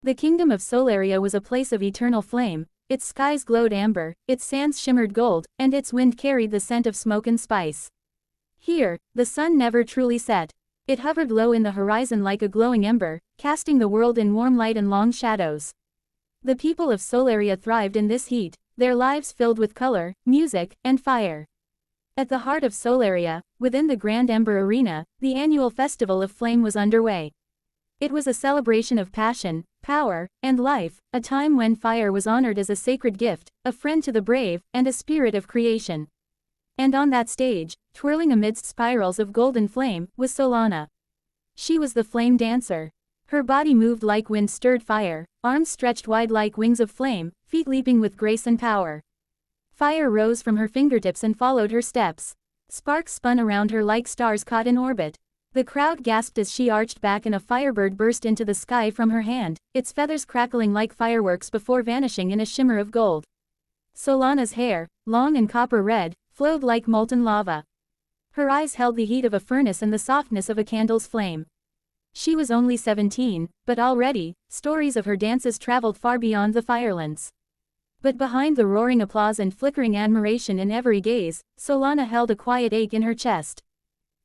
The kingdom of Solaria was a place of eternal flame, its skies glowed amber, its sands shimmered gold, and its wind carried the scent of smoke and spice. Here, the sun never truly set. It hovered low in the horizon like a glowing ember, casting the world in warm light and long shadows. The people of Solaria thrived in this heat, their lives filled with color, music, and fire. At the heart of Solaria, within the Grand Ember Arena, the annual Festival of Flame was underway. It was a celebration of passion, power, and life, a time when fire was honored as a sacred gift, a friend to the brave, and a spirit of creation. And on that stage, twirling amidst spirals of golden flame, was Solana. She was the flame dancer. Her body moved like wind-stirred fire, arms stretched wide like wings of flame, feet leaping with grace and power. Fire rose from her fingertips and followed her steps. Sparks spun around her like stars caught in orbit. The crowd gasped as she arched back and a firebird burst into the sky from her hand, its feathers crackling like fireworks before vanishing in a shimmer of gold. Solana's hair, long and copper red, flowed like molten lava. Her eyes held the heat of a furnace and the softness of a candle's flame. She was only 17, but already, stories of her dances traveled far beyond the firelands. But behind the roaring applause and flickering admiration in every gaze, Solana held a quiet ache in her chest.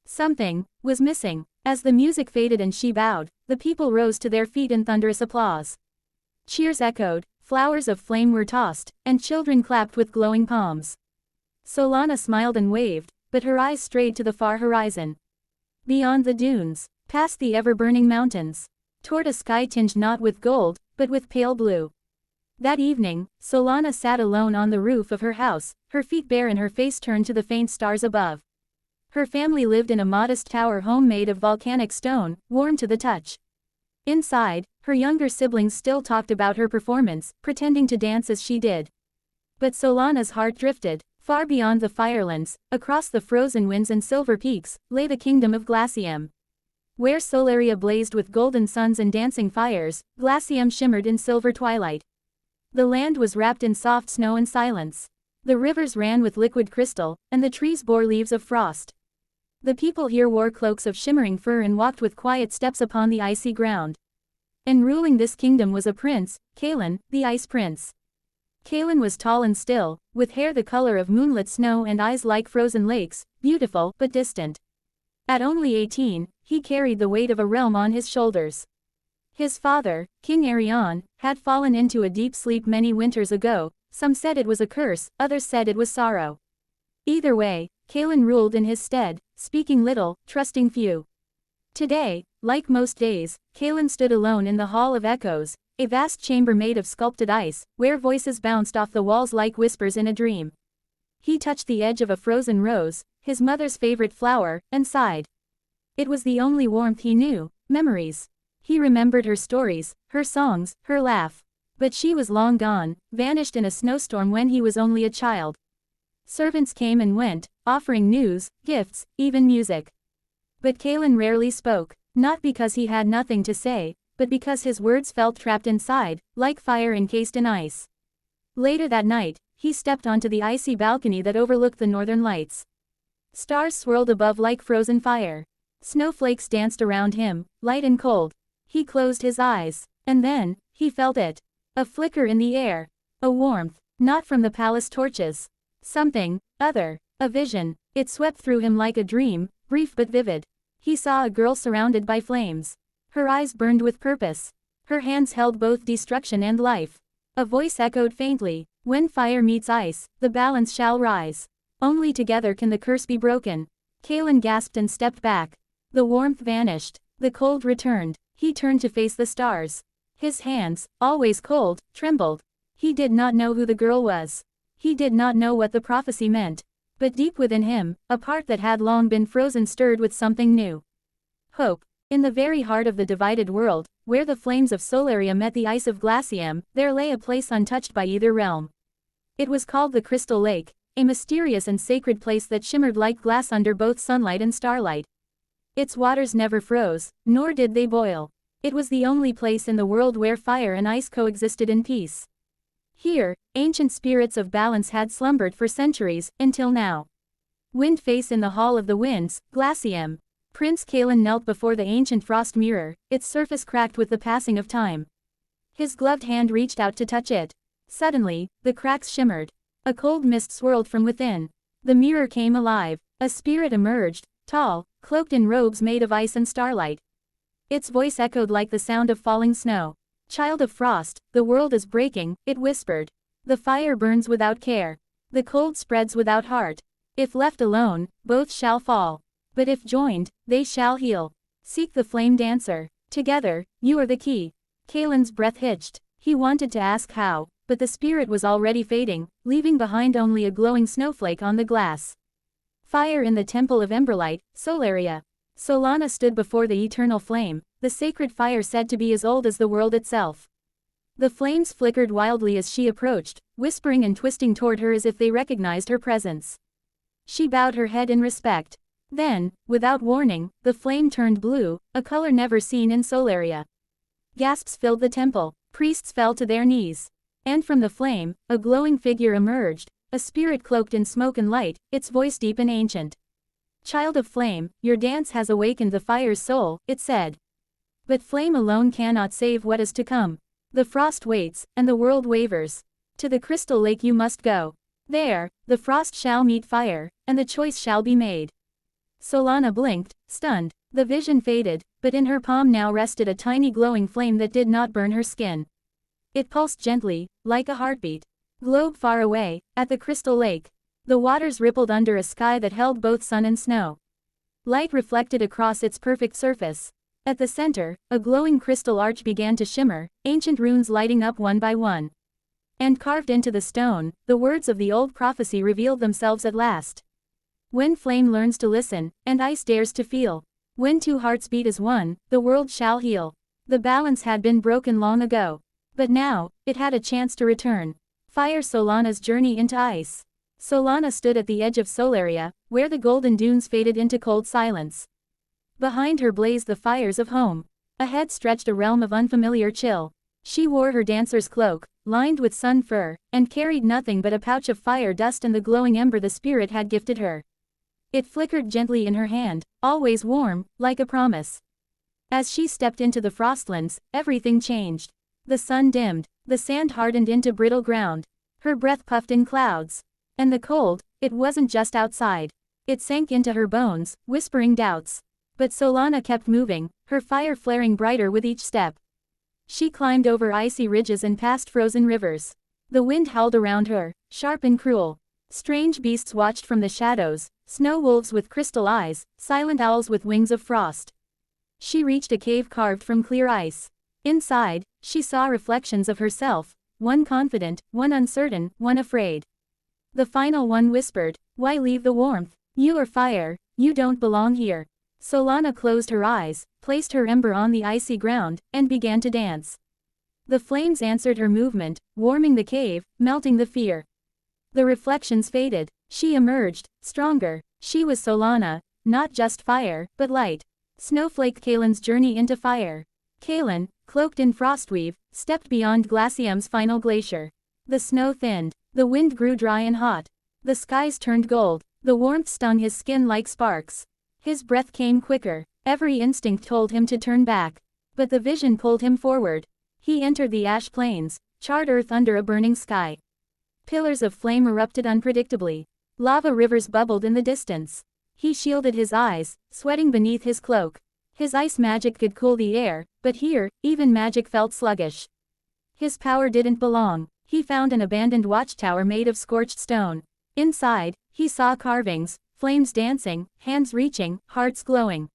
Something was missing. As the music faded and she bowed, the people rose to their feet in thunderous applause. Cheers echoed, flowers of flame were tossed, and children clapped with glowing palms. Solana smiled and waved, but her eyes strayed to the far horizon. Beyond the dunes, past the ever-burning mountains, toward a sky tinged not with gold, but with pale blue. That evening, Solana sat alone on the roof of her house, her feet bare and her face turned to the faint stars above. Her family lived in a modest tower home made of volcanic stone, warm to the touch. Inside, her younger siblings still talked about her performance, pretending to dance as she did. But Solana's heart drifted. Far beyond the firelands, across the frozen winds and silver peaks, lay the kingdom of Glacium. Where Solaria blazed with golden suns and dancing fires, Glacium shimmered in silver twilight. The land was wrapped in soft snow and silence. The rivers ran with liquid crystal, and the trees bore leaves of frost. The people here wore cloaks of shimmering fur and walked with quiet steps upon the icy ground. And ruling this kingdom was a prince, Kaelen, the Ice Prince. Kaelen was tall and still, with hair the color of moonlit snow and eyes like frozen lakes, beautiful but distant. At only 18, he carried the weight of a realm on his shoulders. His father, King Arion, had fallen into a deep sleep many winters ago. Some said it was a curse, others said it was sorrow. Either way, Kaelen ruled in his stead, speaking little, trusting few. Today, like most days, Kaelen stood alone in the Hall of Echoes, a vast chamber made of sculpted ice, where voices bounced off the walls like whispers in a dream. He touched the edge of a frozen rose, his mother's favorite flower, and sighed. It was the only warmth he knew, memories. He remembered her stories, her songs, her laugh. But she was long gone, vanished in a snowstorm when he was only a child. Servants came and went, offering news, gifts, even music. But Kaelen rarely spoke, not because he had nothing to say, but because his words felt trapped inside, like fire encased in ice. Later that night, he stepped onto the icy balcony that overlooked the northern lights. Stars swirled above like frozen fire. Snowflakes danced around him, light and cold. He closed his eyes, and then, he felt it. A flicker in the air. A warmth, not from the palace torches. Something other, a vision. It swept through him like a dream, brief but vivid. He saw a girl surrounded by flames. Her eyes burned with purpose. Her hands held both destruction and life. A voice echoed faintly, "When fire meets ice, the balance shall rise. Only together can the curse be broken." Kaelen gasped and stepped back. The warmth vanished. The cold returned. He turned to face the stars. His hands, always cold, trembled. He did not know who the girl was. He did not know what the prophecy meant. But deep within him, a part that had long been frozen stirred with something new. Hope. In the very heart of the divided world, where the flames of Solaria met the ice of Glacium, there lay a place untouched by either realm. It was called the Crystal Lake, a mysterious and sacred place that shimmered like glass under both sunlight and starlight. Its waters never froze, nor did they boil. It was the only place in the world where fire and ice coexisted in peace. Here, ancient spirits of balance had slumbered for centuries, until now. Wind face in the Hall of the Winds, Glacium. Prince Kaelen knelt before the ancient frost mirror, its surface cracked with the passing of time. His gloved hand reached out to touch it. Suddenly, the cracks shimmered. A cold mist swirled from within. The mirror came alive. A spirit emerged, tall, cloaked in robes made of ice and starlight. Its voice echoed like the sound of falling snow. "Child of frost, the world is breaking," it whispered. "The fire burns without care. The cold spreads without heart. If left alone, both shall fall. But if joined, they shall heal. Seek the flame dancer. Together, you are the key." Kaelen's breath hitched. He wanted to ask how, but the spirit was already fading, leaving behind only a glowing snowflake on the glass. Fire in the Temple of Emberlight, Solaria. Solana stood before the eternal flame, the sacred fire said to be as old as the world itself. The flames flickered wildly as she approached, whispering and twisting toward her as if they recognized her presence. She bowed her head in respect. Then, without warning, the flame turned blue, a color never seen in Solaria. Gasps filled the temple, priests fell to their knees. And from the flame, a glowing figure emerged, a spirit cloaked in smoke and light, its voice deep and ancient. "Child of flame, your dance has awakened the fire's soul," it said. "But flame alone cannot save what is to come. The frost waits, and the world wavers. To the crystal lake you must go. There, the frost shall meet fire, and the choice shall be made." Solana blinked, stunned. The vision faded, but in her palm now rested a tiny glowing flame that did not burn her skin. It pulsed gently, like a heartbeat. Globe far away, at the crystal lake. The waters rippled under a sky that held both sun and snow. Light reflected across its perfect surface. At the center, a glowing crystal arch began to shimmer, ancient runes lighting up one by one. And carved into the stone, the words of the old prophecy revealed themselves at last. "When flame learns to listen, and ice dares to feel. When two hearts beat as one, the world shall heal." The balance had been broken long ago. But now, it had a chance to return. Fire Solana's journey into ice. Solana stood at the edge of Solaria, where the golden dunes faded into cold silence. Behind her blazed the fires of home. Ahead stretched a realm of unfamiliar chill. She wore her dancer's cloak, lined with sun fur, and carried nothing but a pouch of fire dust and the glowing ember the spirit had gifted her. It flickered gently in her hand, always warm, like a promise. As she stepped into the frostlands, everything changed. The sun dimmed, the sand hardened into brittle ground. Her breath puffed in clouds. And the cold, it wasn't just outside. It sank into her bones, whispering doubts. But Solana kept moving, her fire flaring brighter with each step. She climbed over icy ridges and past frozen rivers. The wind howled around her, sharp and cruel. Strange beasts watched from the shadows, snow wolves with crystal eyes, silent owls with wings of frost. She reached a cave carved from clear ice. Inside, she saw reflections of herself, one confident, one uncertain, one afraid. The final one whispered, "Why leave the warmth? You are fire, you don't belong here." Solana closed her eyes, placed her ember on the icy ground, and began to dance. The flames answered her movement, warming the cave, melting the fear. The reflections faded. She emerged, stronger. She was Solana, not just fire, but light. Snowflake Kaelen's journey into fire. Kaelen, cloaked in frostweave, stepped beyond Glacium's final glacier. The snow thinned. The wind grew dry and hot. The skies turned gold. The warmth stung his skin like sparks. His breath came quicker. Every instinct told him to turn back. But the vision pulled him forward. He entered the ash plains, charred earth under a burning sky. Pillars of flame erupted unpredictably. Lava rivers bubbled in the distance. He shielded his eyes, sweating beneath his cloak. His ice magic could cool the air, but here, even magic felt sluggish. His power didn't belong. He found an abandoned watchtower made of scorched stone. Inside, he saw carvings, flames dancing, hands reaching, hearts glowing.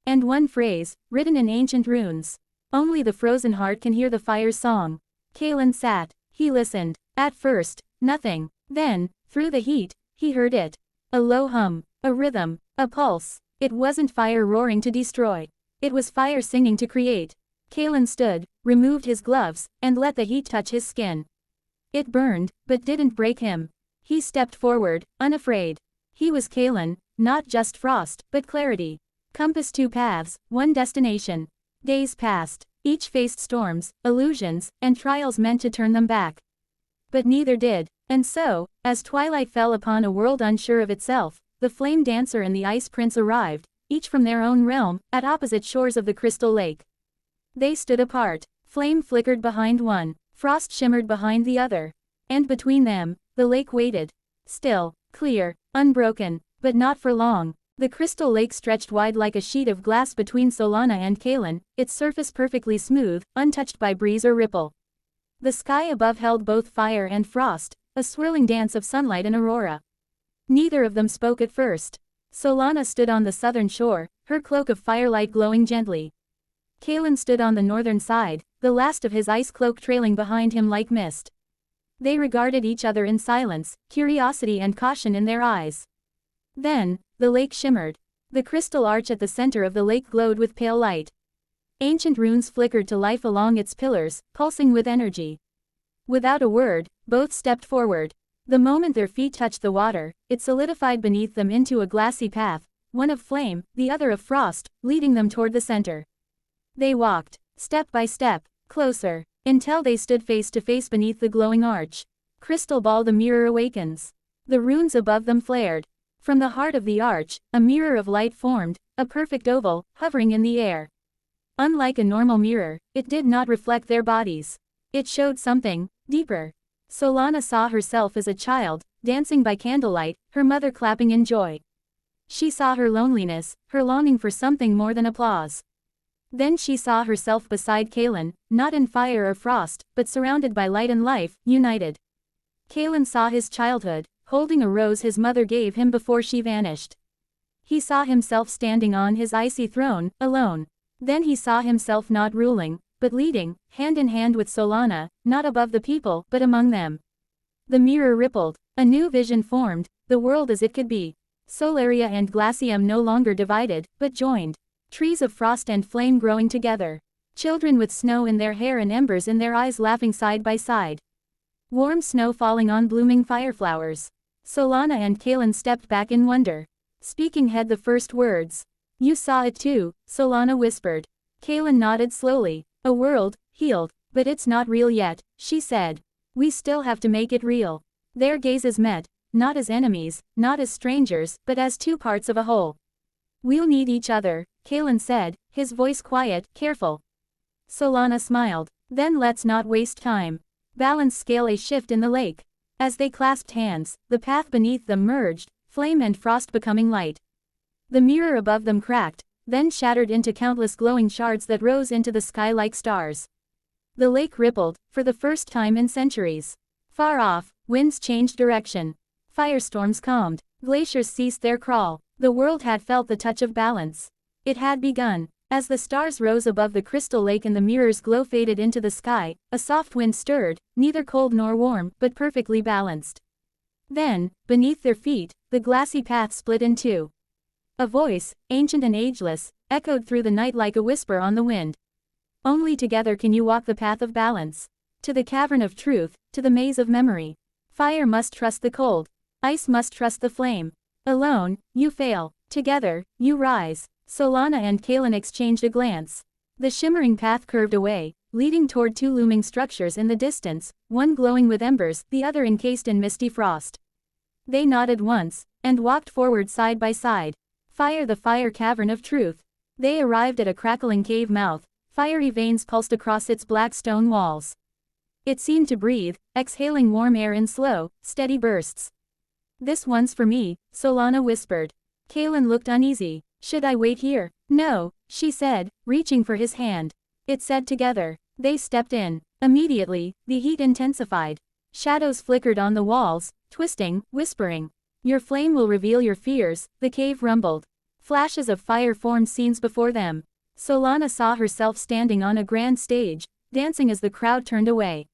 And one phrase, written in ancient runes. "Only the frozen heart can hear the fire's song." Kaelen sat. He listened. At first, nothing. Then, through the heat, he heard it. A low hum, a rhythm, a pulse. It wasn't fire roaring to destroy. It was fire singing to create. Kaelen stood, removed his gloves, and let the heat touch his skin. It burned, but didn't break him. He stepped forward, unafraid. He was Kaelen, not just frost, but clarity. Compass two paths, one destination. Days passed. Each faced storms, illusions, and trials meant to turn them back. But neither did. And so, as twilight fell upon a world unsure of itself, the Flame Dancer and the Ice Prince arrived, each from their own realm, at opposite shores of the Crystal Lake. They stood apart. Flame flickered behind one, frost shimmered behind the other. And between them, the lake waited. Still, clear, unbroken, but not for long. The crystal lake stretched wide like a sheet of glass between Solana and Kaelen, its surface perfectly smooth, untouched by breeze or ripple. The sky above held both fire and frost, a swirling dance of sunlight and aurora. Neither of them spoke at first. Solana stood on the southern shore, her cloak of firelight glowing gently. Kaelen stood on the northern side, the last of his ice cloak trailing behind him like mist. They regarded each other in silence, curiosity and caution in their eyes. Then, the lake shimmered. The crystal arch at the center of the lake glowed with pale light. Ancient runes flickered to life along its pillars, pulsing with energy. Without a word, both stepped forward. The moment their feet touched the water, it solidified beneath them into a glassy path, one of flame, the other of frost, leading them toward the center. They walked, step by step, closer, until they stood face to face beneath the glowing arch. Crystal ball, the mirror awakens. The runes above them flared. From the heart of the arch, a mirror of light formed, a perfect oval, hovering in the air. Unlike a normal mirror, it did not reflect their bodies. It showed something deeper. Solana saw herself as a child, dancing by candlelight, her mother clapping in joy. She saw her loneliness, her longing for something more than applause. Then she saw herself beside Kaelen, not in fire or frost, but surrounded by light and life, united. Kaelen saw his childhood, holding a rose his mother gave him before she vanished. He saw himself standing on his icy throne, alone. Then he saw himself not ruling, but leading, hand in hand with Solana, not above the people, but among them. The mirror rippled. A new vision formed, the world as it could be. Solaria and Glacium no longer divided, but joined. Trees of frost and flame growing together. Children with snow in their hair and embers in their eyes laughing side by side. Warm snow falling on blooming fireflowers. Solana and Kaelen stepped back in wonder. Speaking had the first words. "You saw it too," Solana whispered. Kaelen nodded slowly. "A world, healed, but it's not real yet," she said. "We still have to make it real." Their gazes met, not as enemies, not as strangers, but as two parts of a whole. "We'll need each other," Kaelen said, his voice quiet, careful. Solana smiled. "Then let's not waste time. Balance scale a shift in the lake." As they clasped hands, the path beneath them merged, flame and frost becoming light. The mirror above them cracked, then shattered into countless glowing shards that rose into the sky like stars. The lake rippled, for the first time in centuries. Far off, winds changed direction. Firestorms calmed. Glaciers ceased their crawl. The world had felt the touch of balance. It had begun. As the stars rose above the crystal lake and the mirror's glow faded into the sky, a soft wind stirred, neither cold nor warm, but perfectly balanced. Then, beneath their feet, the glassy path split in two. A voice, ancient and ageless, echoed through the night like a whisper on the wind. "Only together can you walk the path of balance. To the cavern of truth, to the maze of memory. Fire must trust the cold. Ice must trust the flame. Alone, you fail. Together, you rise." Solana and Kaelen exchanged a glance. The shimmering path curved away, leading toward two looming structures in the distance, one glowing with embers, the other encased in misty frost. They nodded once, and walked forward side by side. Fire, the fire cavern of truth. They arrived at a crackling cave mouth. Fiery veins pulsed across its black stone walls. It seemed to breathe, exhaling warm air in slow, steady bursts. "This one's for me," Solana whispered. Kaelen looked uneasy. "Should I wait here?" "No," she said, reaching for his hand. It said together. They stepped in. Immediately, the heat intensified. Shadows flickered on the walls, twisting, whispering. "Your flame will reveal your fears," the cave rumbled. Flashes of fire formed scenes before them. Solana saw herself standing on a grand stage, dancing as the crowd turned away.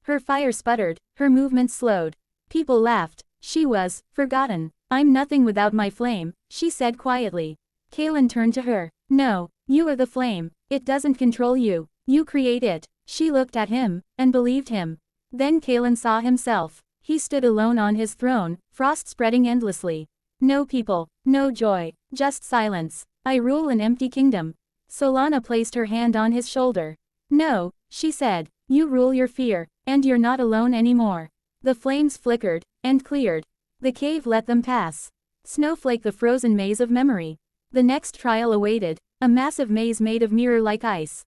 Her fire sputtered, her movements slowed. People laughed. She was forgotten. "I'm nothing without my flame," she said quietly. Kaelen turned to her. "No, you are the flame. It doesn't control you. You create it." She looked at him, and believed him. Then Kaelen saw himself. He stood alone on his throne, frost spreading endlessly. No people, no joy, just silence. "I rule an empty kingdom." Solana placed her hand on his shoulder. "No," she said, "you rule your fear, and you're not alone anymore." The flames flickered, and cleared. The cave let them pass. Snowflake, the frozen maze of memory. The next trial awaited, a massive maze made of mirror-like ice.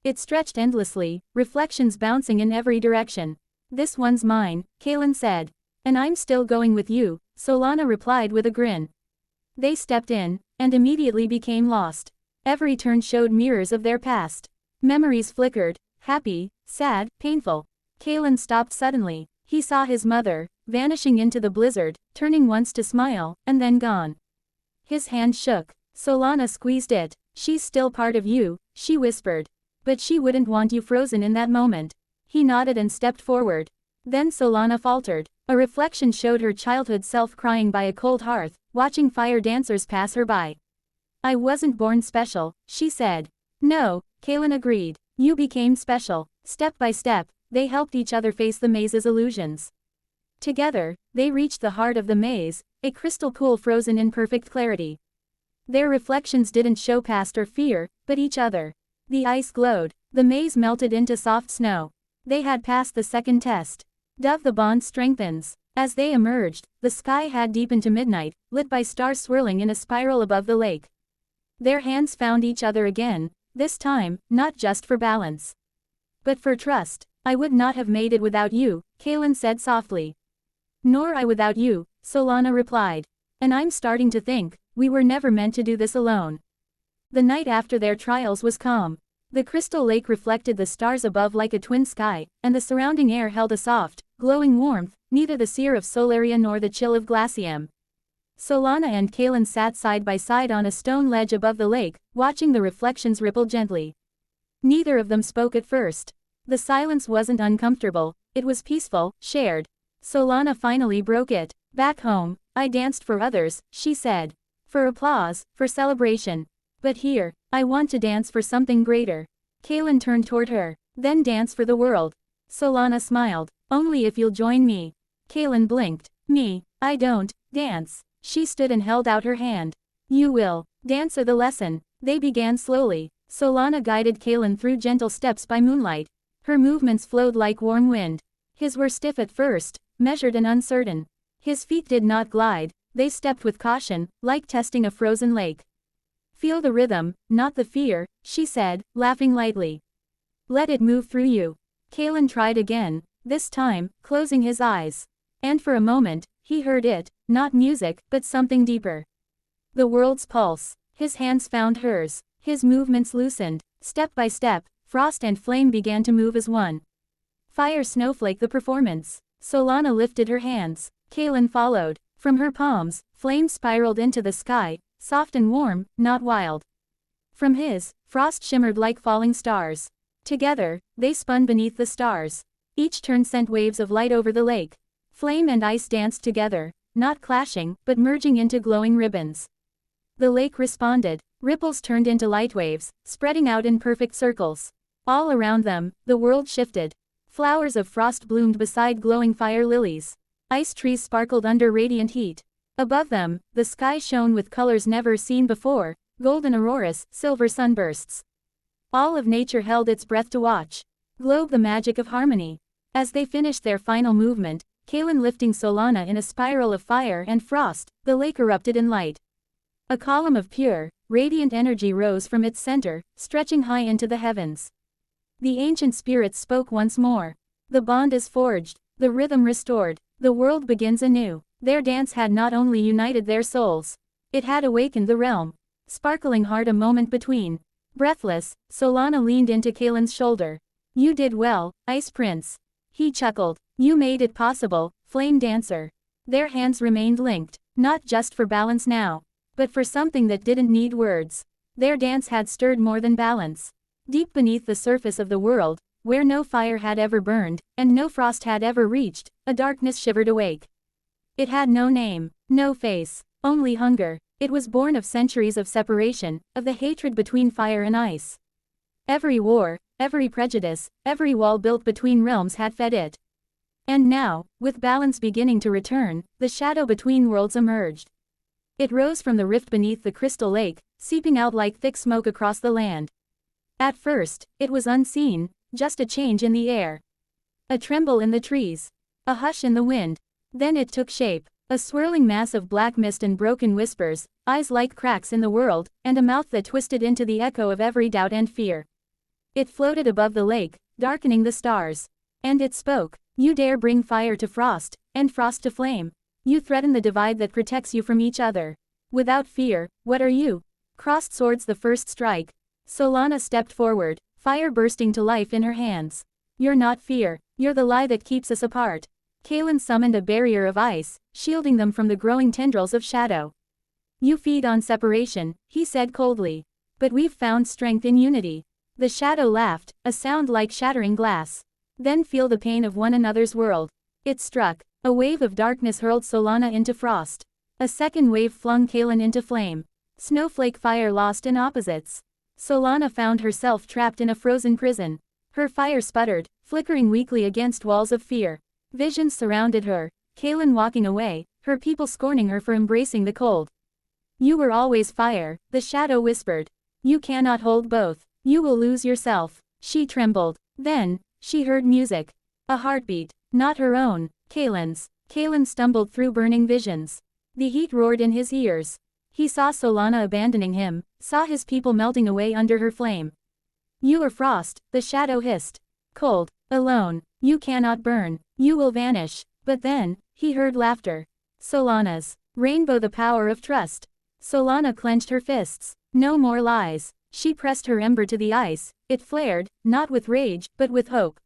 It stretched endlessly, reflections bouncing in every direction. This one's mine, Kaelen said. And I'm still going with you, Solana replied with a grin. They stepped in, and immediately became lost. Every turn showed mirrors of their past. Memories flickered, happy, sad, painful. Kaelen stopped suddenly. He saw his mother, vanishing into the blizzard, turning once to smile, and then gone. His hand shook. Solana squeezed it. She's still part of you, she whispered. But she wouldn't want you frozen in that moment. He nodded and stepped forward. Then Solana faltered. A reflection showed her childhood self crying by a cold hearth, watching fire dancers pass her by. I wasn't born special, she said. No, Kaelen agreed. You became special. Step by step, they helped each other face the maze's illusions. Together, they reached the heart of the maze, a crystal pool frozen in perfect clarity. Their reflections didn't show past or fear, but each other. The ice glowed. The maze melted into soft snow. They had passed the second test. The bond strengthens. As they emerged, the sky had deepened to midnight, lit by stars swirling in a spiral above the lake. Their hands found each other again, this time, not just for balance, but for trust. I would not have made it without you, Kaelen said softly. Nor I without you, Solana replied. And I'm starting to think, we were never meant to do this alone. The night after their trials was calm. The crystal lake reflected the stars above like a twin sky, and the surrounding air held a soft, glowing warmth, neither the sear of Solaria nor the chill of Glacium. Solana and Kaelen sat side by side on a stone ledge above the lake, watching the reflections ripple gently. Neither of them spoke at first. The silence wasn't uncomfortable, it was peaceful, shared. Solana finally broke it. Back home, I danced for others, she said. For applause, for celebration. But here, I want to dance for something greater. Kaelen turned toward her. Then dance for the world. Solana smiled. Only if you'll join me. Kaelen blinked. Me, I don't dance. She stood and held out her hand. You will dance the lesson. They began slowly. Solana guided Kaelen through gentle steps by moonlight. Her movements flowed like warm wind. His were stiff at first, measured and uncertain. His feet did not glide, they stepped with caution, like testing a frozen lake. Feel the rhythm, not the fear, she said, laughing lightly. Let it move through you. Kaelen tried again, this time, closing his eyes. And for a moment, he heard it, not music, but something deeper. The world's pulse. His hands found hers. His movements loosened. Step by step, frost and flame began to move as one. Fire snowflake the performance. Solana lifted her hands. Kaelen followed. From her palms, flame spiraled into the sky, soft and warm, not wild. From his, frost shimmered like falling stars. Together, they spun beneath the stars. Each turn sent waves of light over the lake. Flame and ice danced together, not clashing, but merging into glowing ribbons. The lake responded. Ripples turned into light waves, spreading out in perfect circles. All around them, the world shifted. Flowers of frost bloomed beside glowing fire lilies. Ice trees sparkled under radiant heat. Above them, the sky shone with colors never seen before, golden auroras, silver sunbursts. All of nature held its breath to watch. Globe the magic of harmony. As they finished their final movement, Kaelen lifting Solana in a spiral of fire and frost, the lake erupted in light. A column of pure, radiant energy rose from its center, stretching high into the heavens. The ancient spirits spoke once more. The bond is forged, the rhythm restored, the world begins anew. Their dance had not only united their souls, it had awakened the realm. Sparkling heart a moment between. Breathless, Solana leaned into Kaelen's shoulder. You did well, Ice Prince. He chuckled. You made it possible, Flame Dancer. Their hands remained linked, not just for balance now, but for something that didn't need words. Their dance had stirred more than balance. Deep beneath the surface of the world, where no fire had ever burned, and no frost had ever reached, a darkness shivered awake. It had no name, no face, only hunger. It was born of centuries of separation, of the hatred between fire and ice. Every war, every prejudice, every wall built between realms had fed it. And now, with balance beginning to return, the shadow between worlds emerged. It rose from the rift beneath the crystal lake, seeping out like thick smoke across the land. At first, it was unseen, just a change in the air. A tremble in the trees. A hush in the wind. Then it took shape. A swirling mass of black mist and broken whispers, eyes like cracks in the world, and a mouth that twisted into the echo of every doubt and fear. It floated above the lake, darkening the stars. And it spoke. You dare bring fire to frost, and frost to flame. You threaten the divide that protects you from each other. Without fear, what are you? Crossed swords the first strike. Solana stepped forward, fire bursting to life in her hands. You're not fear, you're the lie that keeps us apart. Kaelen summoned a barrier of ice, shielding them from the growing tendrils of shadow. You feed on separation, he said coldly. But we've found strength in unity. The shadow laughed, a sound like shattering glass. Then feel the pain of one another's world. It struck. A wave of darkness hurled Solana into frost. A second wave flung Kaelen into flame. Snowflake fire lost in opposites. Solana found herself trapped in a frozen prison. Her fire sputtered, flickering weakly against walls of fear. Visions surrounded her. Kaelen walking away, her people scorning her for embracing the cold. You were always fire, the shadow whispered. You cannot hold both. You will lose yourself. She trembled. Then, she heard music. A heartbeat. Not her own, Kaelen's. Kaelen stumbled through burning visions. The heat roared in his ears. He saw Solana abandoning him, saw his people melting away under her flame. You are frost, the shadow hissed. Cold, alone, you cannot burn, you will vanish. But then, he heard laughter. Solana's. Rainbow, the power of trust. Solana clenched her fists. No more lies. She pressed her ember to the ice. It flared, not with rage, but with hope.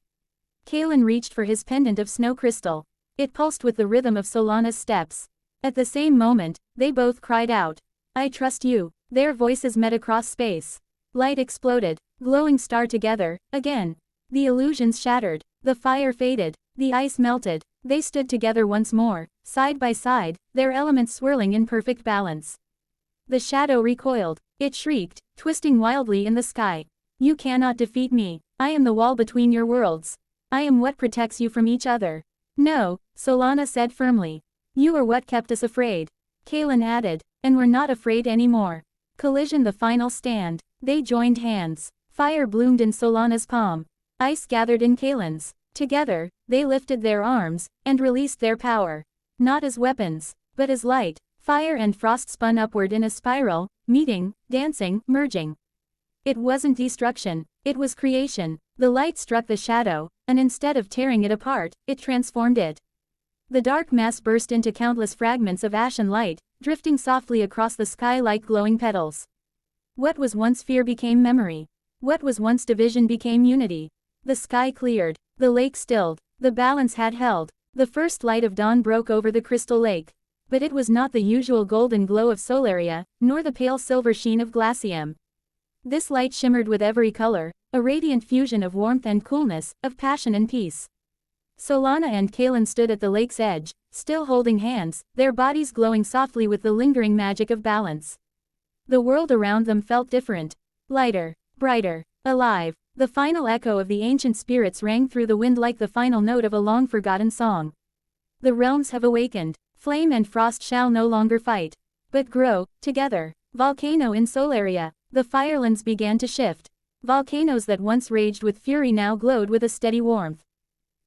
Kaelen reached for his pendant of snow crystal. It pulsed with the rhythm of Solana's steps. At the same moment, they both cried out. I trust you. Their voices met across space. Light exploded, glowing star together, again. The illusions shattered. The fire faded. The ice melted. They stood together once more, side by side, their elements swirling in perfect balance. The shadow recoiled. It shrieked, twisting wildly in the sky. You cannot defeat me. I am the wall between your worlds. I am what protects you from each other. No, Solana said firmly. You are what kept us afraid. Kaelen added, and we're not afraid anymore. Collision, the final stand. They joined hands. Fire bloomed in Solana's palm. Ice gathered in Kaelen's. Together, they lifted their arms, and released their power. Not as weapons, but as light. Fire and frost spun upward in a spiral, meeting, dancing, merging. It wasn't destruction, it was creation. The light struck the shadow, and instead of tearing it apart, it transformed it. The dark mass burst into countless fragments of ashen light, drifting softly across the sky like glowing petals. What was once fear became memory. What was once division became unity. The sky cleared, the lake stilled, the balance had held. The first light of dawn broke over the crystal lake. But it was not the usual golden glow of Solaria, nor the pale silver sheen of Glacium. This light shimmered with every color, a radiant fusion of warmth and coolness, of passion and peace. Solana and Kaelen stood at the lake's edge, still holding hands, their bodies glowing softly with the lingering magic of balance. The world around them felt different. Lighter, brighter, alive. The final echo of the ancient spirits rang through the wind like the final note of a long-forgotten song. The realms have awakened. Flame and frost shall no longer fight, but grow, together. Volcano in Solaria. The firelands began to shift. Volcanoes that once raged with fury now glowed with a steady warmth.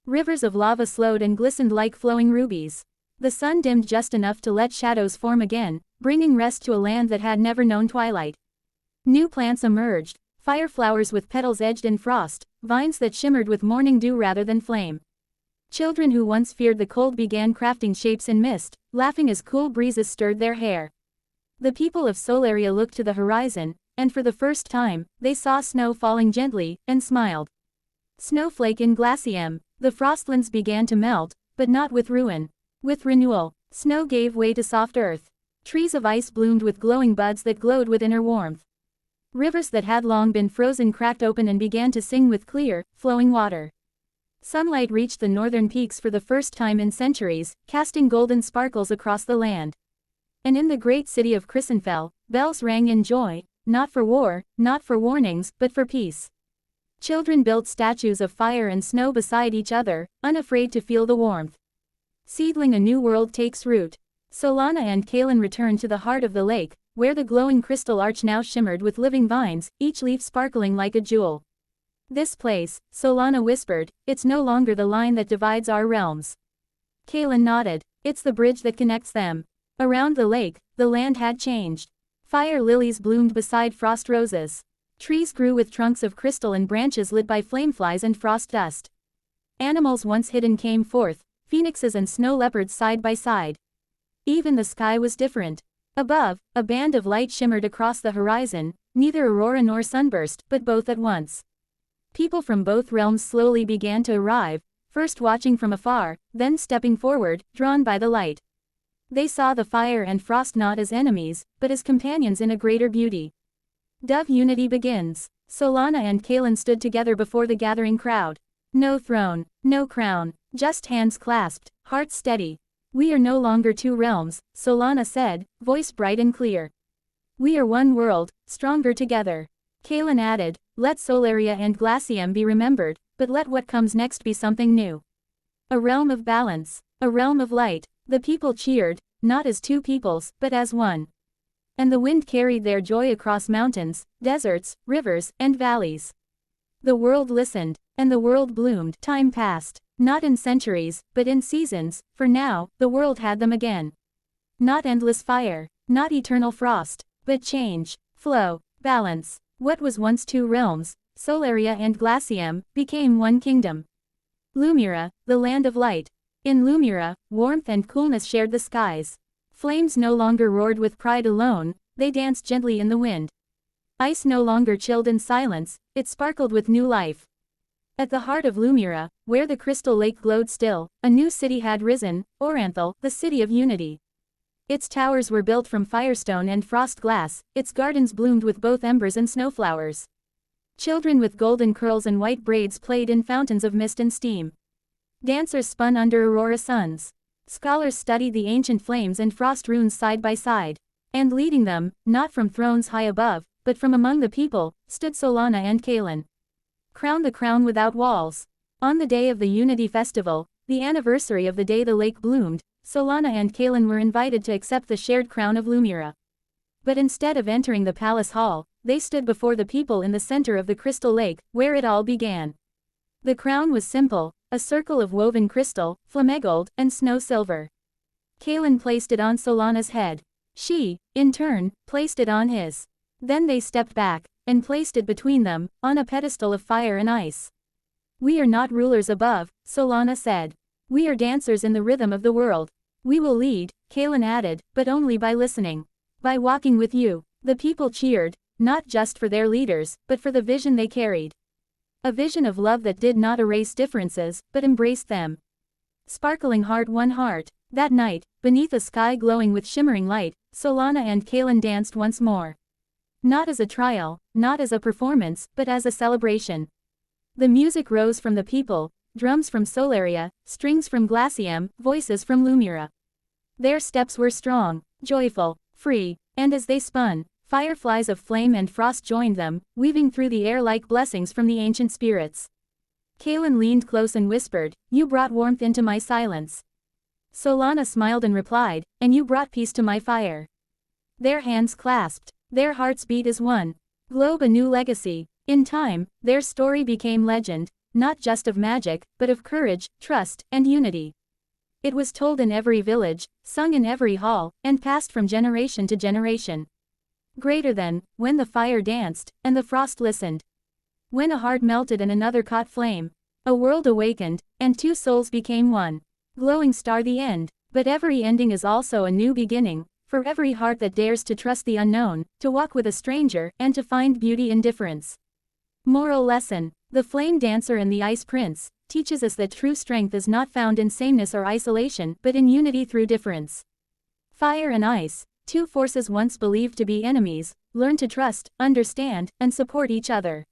Rivers of lava slowed and glistened like flowing rubies. The sun dimmed just enough to let shadows form again, bringing rest to a land that had never known twilight. New plants emerged, fireflowers with petals edged in frost, vines that shimmered with morning dew rather than flame. Children who once feared the cold began crafting shapes in mist, laughing as cool breezes stirred their hair. The people of Solaria looked to the horizon, and for the first time, they saw snow falling gently, and smiled. Snowflake in Glacium. The frostlands began to melt, but not with ruin. With renewal. Snow gave way to soft earth. Trees of ice bloomed with glowing buds that glowed with inner warmth. Rivers that had long been frozen cracked open and began to sing with clear, flowing water. Sunlight reached the northern peaks for the first time in centuries, casting golden sparkles across the land. And in the great city of Chrisenfell, bells rang in joy, not for war, not for warnings, but for peace. Children built statues of fire and snow beside each other, unafraid to feel the warmth. Seedling, a new world takes root. Solana and Kaelen returned to the heart of the lake, where the glowing crystal arch now shimmered with living vines, each leaf sparkling like a jewel. This place, Solana whispered, it's no longer the line that divides our realms. Kaelen nodded, it's the bridge that connects them. Around the lake, the land had changed. Fire lilies bloomed beside frost roses. Trees grew with trunks of crystal and branches lit by flameflies and frost dust. Animals once hidden came forth, phoenixes and snow leopards side by side. Even the sky was different. Above, a band of light shimmered across the horizon, neither aurora nor sunburst, but both at once. People from both realms slowly began to arrive, first watching from afar, then stepping forward, drawn by the light. They saw the fire and frost not as enemies, but as companions in a greater beauty. Dove unity begins. Solana and Kaelen stood together before the gathering crowd. No throne, no crown, just hands clasped, hearts steady. We are no longer two realms, Solana said, voice bright and clear. We are one world, stronger together. Kaelen added, let Solaria and Glacium be remembered, but let what comes next be something new. A realm of balance, a realm of light. The people cheered, not as two peoples, but as one. And the wind carried their joy across mountains, deserts, rivers, and valleys. The world listened, and the world bloomed. Time passed, not in centuries, but in seasons, for now, the world had them again. Not endless fire, not eternal frost, but change, flow, balance. What was once two realms, Solaria and Glacium, became one kingdom. Lumira, the land of light. In Lumira, warmth and coolness shared the skies. Flames no longer roared with pride alone, they danced gently in the wind. Ice no longer chilled in silence, it sparkled with new life. At the heart of Lumira, where the crystal lake glowed still, a new city had risen, Oranthal, the city of unity. Its towers were built from firestone and frost glass, its gardens bloomed with both embers and snowflowers. Children with golden curls and white braids played in fountains of mist and steam. Dancers spun under aurora suns. Scholars studied the ancient flames and frost runes side by side. And leading them, not from thrones high above, but from among the people, stood Solana and Kaelen. Crown the crown without walls. On the day of the Unity Festival, the anniversary of the day the lake bloomed, Solana and Kaelen were invited to accept the shared crown of Lumira. But instead of entering the palace hall, they stood before the people in the center of the crystal lake, where it all began. The crown was simple, a circle of woven crystal, flamegold, and snow silver. Kaelen placed it on Solana's head. She, in turn, placed it on his. Then they stepped back, and placed it between them, on a pedestal of fire and ice. We are not rulers above, Solana said. We are dancers in the rhythm of the world. We will lead, Kaelen added, but only by listening. By walking with you. The people cheered, not just for their leaders, but for the vision they carried. A vision of love that did not erase differences, but embraced them. Sparkling heart won heart. That night, beneath a sky glowing with shimmering light, Solana and Kaelen danced once more. Not as a trial, not as a performance, but as a celebration. The music rose from the people, drums from Solaria, strings from Glacium, voices from Lumira. Their steps were strong, joyful, free, and as they spun, fireflies of flame and frost joined them, weaving through the air like blessings from the ancient spirits. Kaelen leaned close and whispered, "You brought warmth into my silence." Solana smiled and replied, "And you brought peace to my fire." Their hands clasped, their hearts beat as one. Globe a new legacy. In time, their story became legend, not just of magic, but of courage, trust, and unity. It was told in every village, sung in every hall, and passed from generation to generation. Greater than, when the fire danced, and the frost listened. When a heart melted and another caught flame. A world awakened, and two souls became one. Glowing star the end. But every ending is also a new beginning, for every heart that dares to trust the unknown, to walk with a stranger, and to find beauty in difference. Moral lesson. The Flame Dancer and the Ice Prince teaches us that true strength is not found in sameness or isolation, but in unity through difference. Fire and ice, two forces once believed to be enemies, learn to trust, understand, and support each other.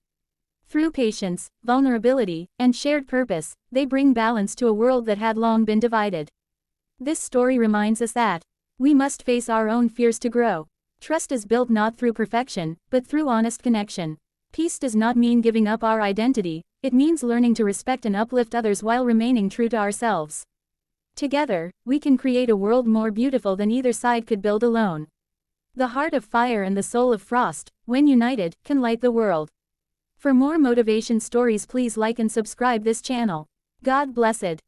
Through patience, vulnerability, and shared purpose, they bring balance to a world that had long been divided. This story reminds us that we must face our own fears to grow. Trust is built not through perfection, but through honest connection. Peace does not mean giving up our identity, it means learning to respect and uplift others while remaining true to ourselves. Together, we can create a world more beautiful than either side could build alone. The heart of fire and the soul of frost, when united, can light the world. For more motivation stories, please like and subscribe this channel. God blessed.